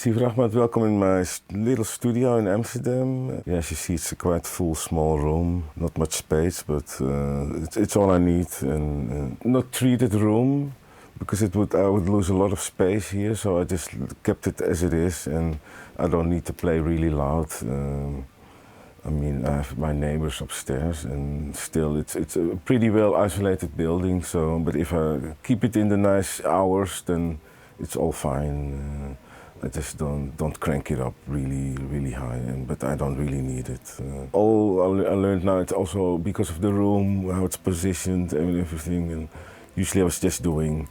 Steve Rachmad, welcome in my little studio in Amsterdam. Yeah, as you see, it's a quite full, small room. Not much space, but it's all I need. And not treated room, because I would lose a lot of space here. So I just kept it as it is, and I don't need to play really loud. I mean, I have my neighbors upstairs, and still it's a pretty well isolated building. So, but if I keep it in the nice hours, then it's all fine. I just don't crank it up really high, but I don't really need it. All I learned now, it's also because of the room, how it's positioned and everything. And usually I was just doing.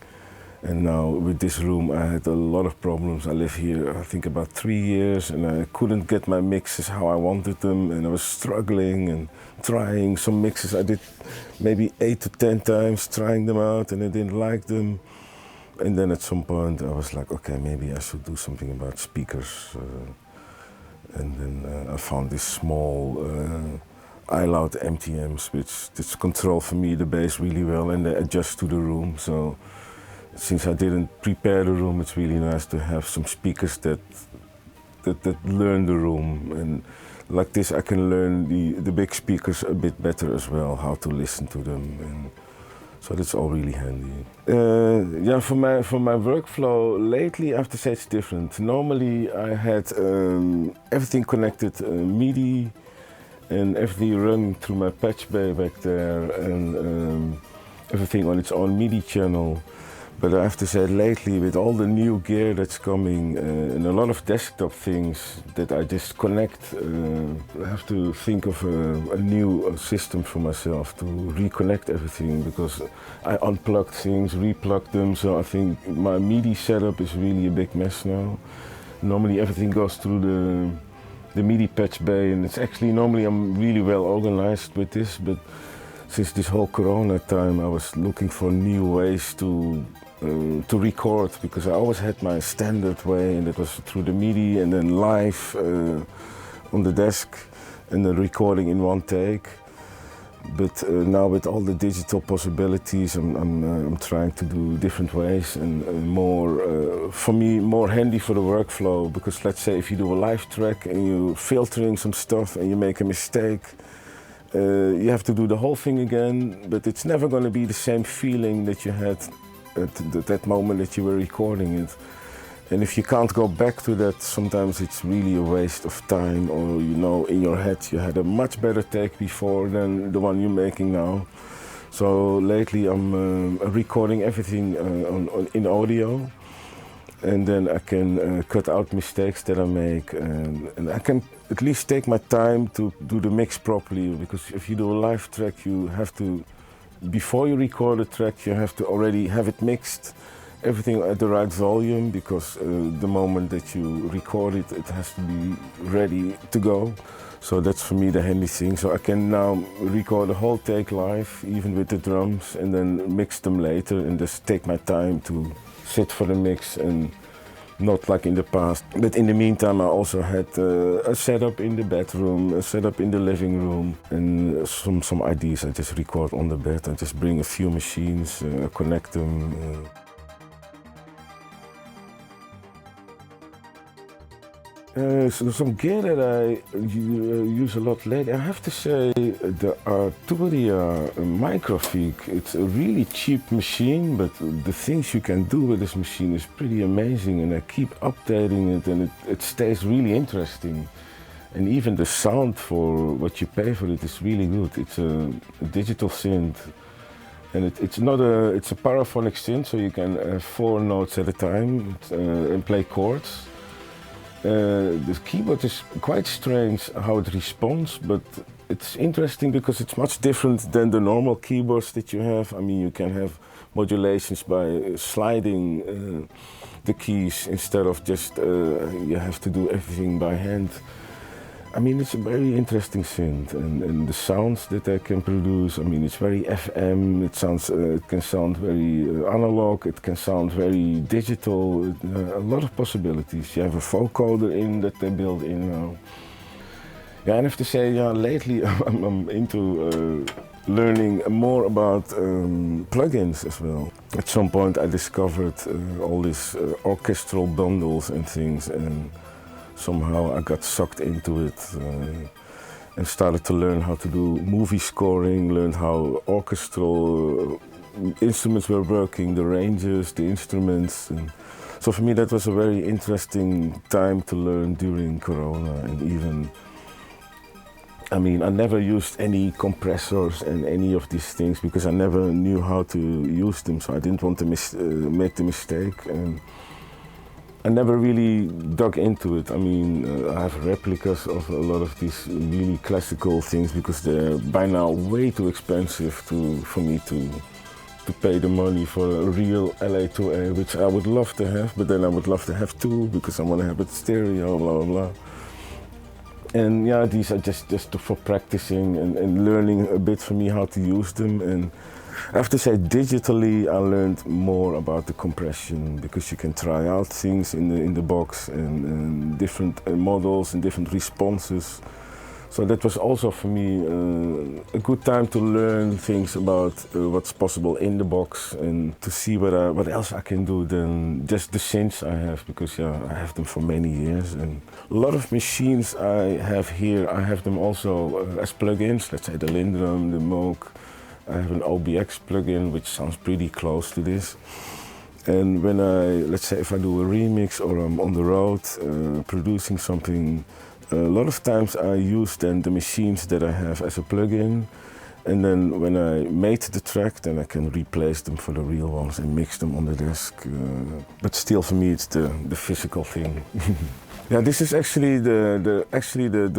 And now with this room, I had a lot of problems. I live here, I think, about 3 years, and I couldn't get my mixes how I wanted them, and I was struggling and trying some mixes. I did maybe 8 to 10 times trying them out, and I didn't like them. And then at some point I was like, okay, maybe I should do something about speakers. And then I found this small iLoud MTMs, which just control for me the bass really well, and they adjust to the room. So since I didn't prepare the room, it's really nice to have some speakers that learn the room. And like this, I can learn the big speakers a bit better as well, how to listen to them. And so that's all really handy. Yeah, for my workflow lately, I have to say it's different. Normally, I had everything connected MIDI, and everything running through my patch bay back there, and everything on its own MIDI channel. But I have to say lately, with all the new gear that's coming and a lot of desktop things that I just connect, I have to think of a new system for myself to reconnect everything, because I unplugged things, replugged them, so I think my MIDI setup is really a big mess now. Normally everything goes through the MIDI patch bay, and it's actually, normally I'm really well organized with this, but since this whole Corona time, I was looking for new ways to record, because I always had my standard way, and it was through the MIDI and then live on the desk and then recording in one take. But now with all the digital possibilities, I'm trying to do different ways, and more, for me, more handy for the workflow, because let's say if you do a live track and you're filtering some stuff and you make a mistake, you have to do the whole thing again, but it's never going to be the same feeling that you had at that moment that you were recording it. And if you can't go back to that, sometimes it's really a waste of time, or you know, in your head you had a much better take before than the one you're making now. So lately I'm recording everything in audio, and then I can cut out mistakes that I make, and I can at least take my time to do the mix properly, because if you do a live track, you have to, before you record a track, you have to already have it mixed, everything at the right volume, because the moment that you record it, it has to be ready to go. So that's for me the handy thing. So I can now record the whole take live, even with the drums, and then mix them later, and just take my time to sit for the mix, and not like in the past. But in the meantime, I also had a setup in the bedroom, a setup in the living room, and some ideas I just record on the bed. I just bring a few machines, connect them. So some gear that I use a lot lately, I have to say the Arturia Microfic. It's a really cheap machine, but the things you can do with this machine is pretty amazing, and I keep updating it, and it stays really interesting. And even the sound for what you pay for it is really good. It's a digital synth, and it's a paraphonic synth, so you can have 4 notes at a time and play chords. The keyboard is quite strange how it responds, but it's interesting because it's much different than the normal keyboards that you have. I mean, you can have modulations by sliding the keys instead of just you have to do everything by hand. I mean, it's a very interesting synth, and the sounds that I can produce, I mean, it's very FM, it can sound very analog, it can sound very digital, a lot of possibilities. You have a vocoder in that they build in now. Yeah, and I have to say, yeah, lately I'm into learning more about plugins as well. At some point I discovered all these orchestral bundles and things, and somehow I got sucked into it and started to learn how to do movie scoring, learned how orchestral instruments were working, the ranges, the instruments. And so for me that was a very interesting time to learn during Corona. And even, I mean, I never used any compressors and any of these things because I never knew how to use them, so I didn't want to make the mistake. And I never really dug into it. I mean, I have replicas of a lot of these really classical things because they're by now way too expensive for me to pay the money for a real LA2A, which I would love to have, but then I would love to have two because I want to have it stereo, blah, blah, blah. And yeah, these are just for practicing and learning a bit for me how to use them. And I have to say, digitally, I learned more about the compression because you can try out things in the box and different models and different responses. So that was also for me a good time to learn things about what's possible in the box and to see what else I can do than just the synths I have, because yeah, I have them for many years. And a lot of machines I have here, I have them also as plugins. Let's say the Lindrum, the MOOC. I have an OBX plugin which sounds pretty close to this. And when let's say if I do a remix or I'm on the road producing something, a lot of times I use then the machines that I have as a plugin, and then when I made the track, then I can replace them for the real ones and mix them on the desk. But still, for me, it's the physical thing. Yeah, this is actually the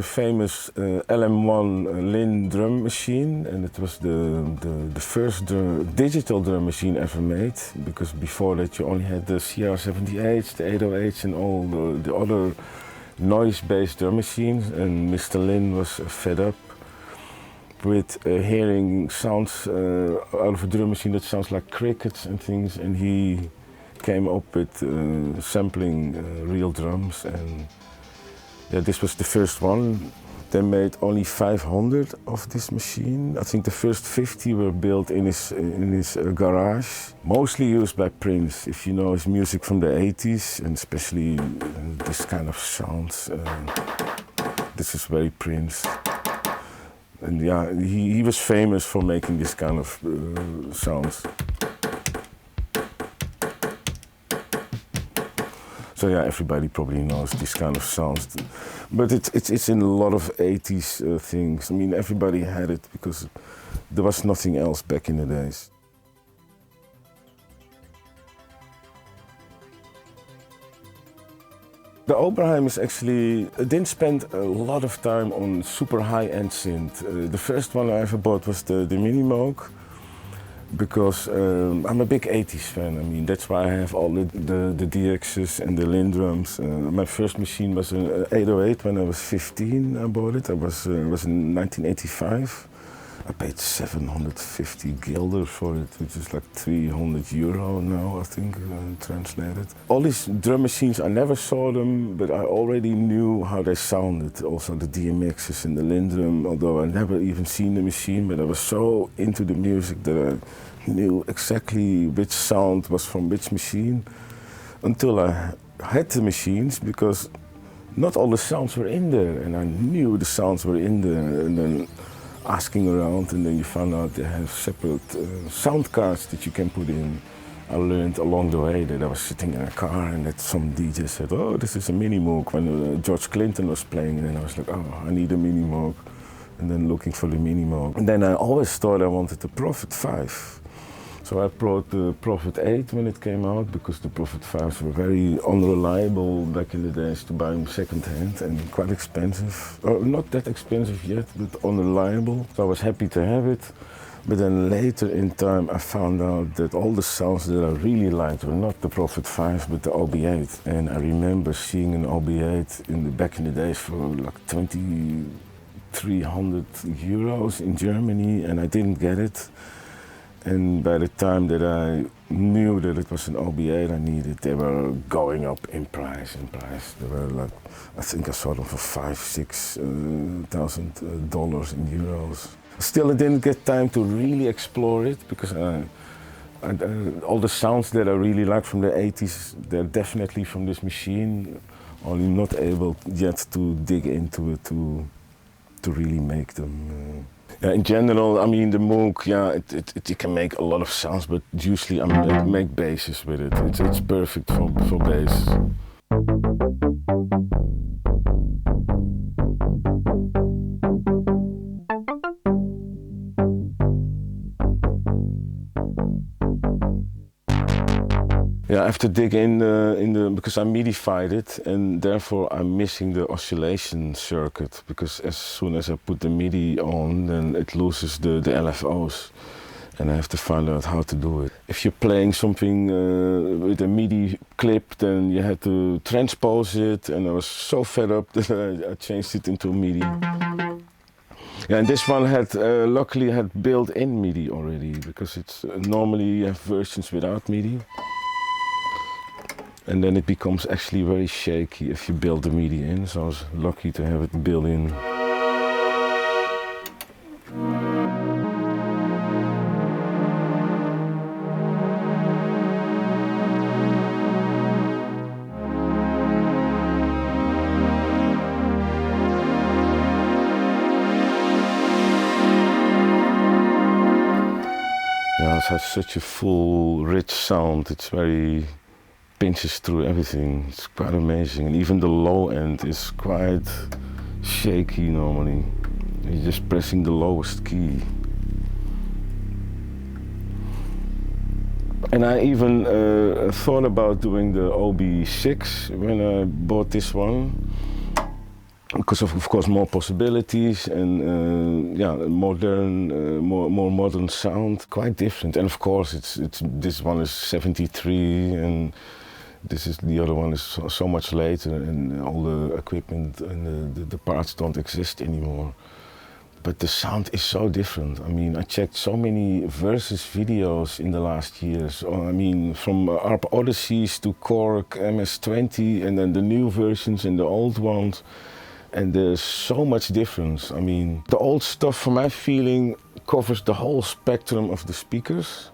famous LM1 Lin drum machine, and it was the first digital drum machine ever made, because before that you only had the CR78s, the 808s, and all the other noise-based drum machines. And Mr. Lin was fed up with hearing sounds out of a drum machine that sounds like crickets and things, and he came up with sampling real drums. And yeah, this was the first one. They made only 500 of this machine. I think the first 50 were built in his garage, mostly used by Prince. If you know his music from the 80s, and especially this kind of sounds, this is very Prince. And yeah, he was famous for making this kind of sounds. So yeah, everybody probably knows this kind of sounds, but it's in a lot of 80s things. I mean, everybody had it because there was nothing else back in the days. The Oberheim is actually, I didn't spend a lot of time on super high-end synth. The first one I ever bought was the Mini MOOC, because I'm a big 80s fan. I mean, that's why I have all the DXs and the Lindrums. My first machine was an 808 when I was 15. I bought it. It was in 1985. I paid 750 guilder for it, which is like 300 euro now, I think, translated. All these drum machines, I never saw them, but I already knew how they sounded. Also the DMXs and the Lindrum, although I never even seen the machine, but I was so into the music that I knew exactly which sound was from which machine until I had the machines, because not all the sounds were in there, and I knew the sounds were in there. And then asking around, and then you found out they have separate sound cards that you can put in. I learned along the way that I was sitting in a car and that some DJ said, "Oh, this is a Mini MOOC," when George Clinton was playing, and then I was like, "Oh, I need a Mini MOOC," and then looking for the Mini MOOC. And then I always thought I wanted the Prophet 5. So I brought the Prophet 8 when it came out, because the Prophet 5s were very unreliable back in the days to buy them second-hand and quite expensive. Not that expensive yet, but unreliable. So I was happy to have it. But then later in time I found out that all the sounds that I really liked were not the Prophet 5, but the OB8. And I remember seeing an OB8 back in the days for like 2,300 euros in Germany, and I didn't get it. And by the time that I knew that it was an OB8 I needed, they were going up in price. They were like, I think I saw them for $5,000-6,000 in euros. Still, I didn't get time to really explore it because all the sounds that I really like from the 80s, they're definitely from this machine. Only not able yet to dig into it to really make them. In general, I mean the MOOC, it can make a lot of sounds, but usually I make basses with it. It's perfect for bass. Yeah, I have to dig in the because I MIDIfied it, and therefore I'm missing the oscillation circuit, because as soon as I put the MIDI on, then it loses the LFOs, and I have to find out how to do it. If you're playing something with a MIDI clip, then you had to transpose it, and I was so fed up that I changed it into MIDI. Yeah, and this one had luckily had built-in MIDI already, because it's normally you have versions without MIDI. And then it becomes actually very shaky if you build the MIDI in, so I was lucky to have it built in. Yeah, it has such a full, rich sound. It's very pinches through everything. It's quite amazing, and even the low end is quite shaky normally. You're just pressing the lowest key. And I even thought about doing the OB6 when I bought this one, because of course more possibilities and modern, more modern sound, quite different. And of course it's this one is 73 and the other one is so much later, and all the equipment and the parts don't exist anymore. But the sound is so different. I mean, I checked so many Versus videos in the last years. I mean, from ARP Odysseys to Korg MS-20, and then the new versions and the old ones. And there's so much difference. I mean, the old stuff, for my feeling, covers the whole spectrum of the speakers.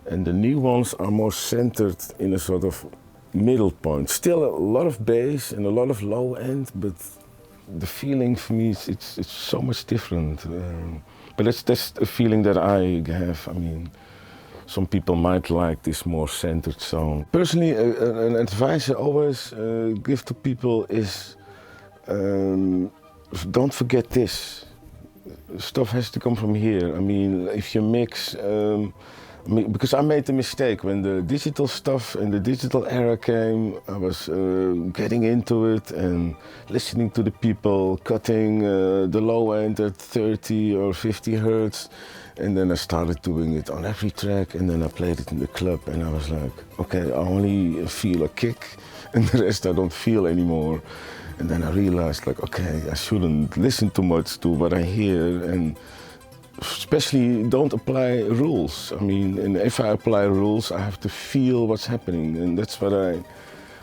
And the new ones are more centered in a sort of middle point. Still a lot of bass and a lot of low end, but the feeling for me it's so much different. But that's a feeling that I have. I mean, some people might like this more centered sound. Personally, an advice I always give to people is don't forget this. Stuff has to come from here. I mean, if you mix. Because I made the mistake when the digital stuff and the digital era came. I was getting into it and listening to the people, cutting the low end at 30 or 50 hertz. And then I started doing it on every track, and then I played it in the club, and I was like, okay, I only feel a kick and the rest I don't feel anymore. And then I realized, like, okay, I shouldn't listen too much to what I hear, and especially don't apply rules. I mean, and if I apply rules, I have to feel what's happening. And that's what I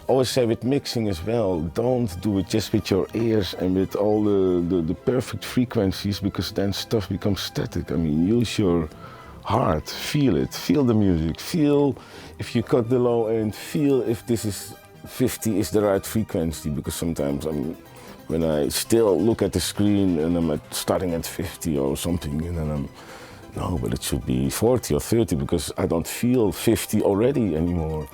always say with mixing as well. Don't do it just with your ears and with all the perfect frequencies, because then stuff becomes static. I mean, use your heart, feel it, feel the music, feel if you cut the low end, feel if this is 50 is the right frequency, because sometimes when I still look at the screen and I'm starting at 50 or something, and then no, but it should be 40 or 30, because I don't feel 50 already anymore.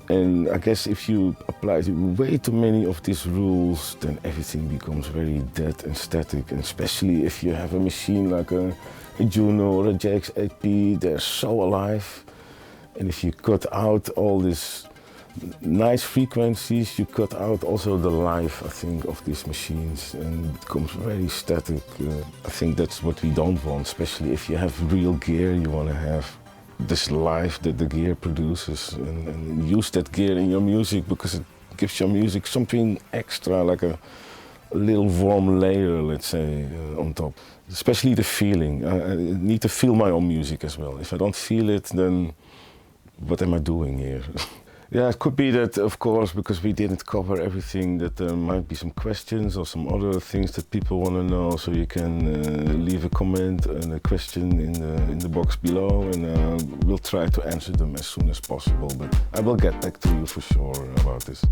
And I guess if you apply way too many of these rules, then everything becomes very dead and static, and especially if you have a machine like a Juno or a JX8P, they're so alive. And if you cut out all this nice frequencies, you cut out also the life, I think, of these machines, and it becomes very static. I think that's what we don't want, especially if you have real gear. You want to have this life that the gear produces, and use that gear in your music, because it gives your music something extra, like a a little warm layer, let's say, on top. Especially the feeling. I need to feel my own music as well. If I don't feel it, then what am I doing here? Yeah, it could be that, of course, because we didn't cover everything, that there might be some questions or some other things that people want to know. So you can leave a comment and a question in the box below, and we'll try to answer them as soon as possible. But I will get back to you for sure about this.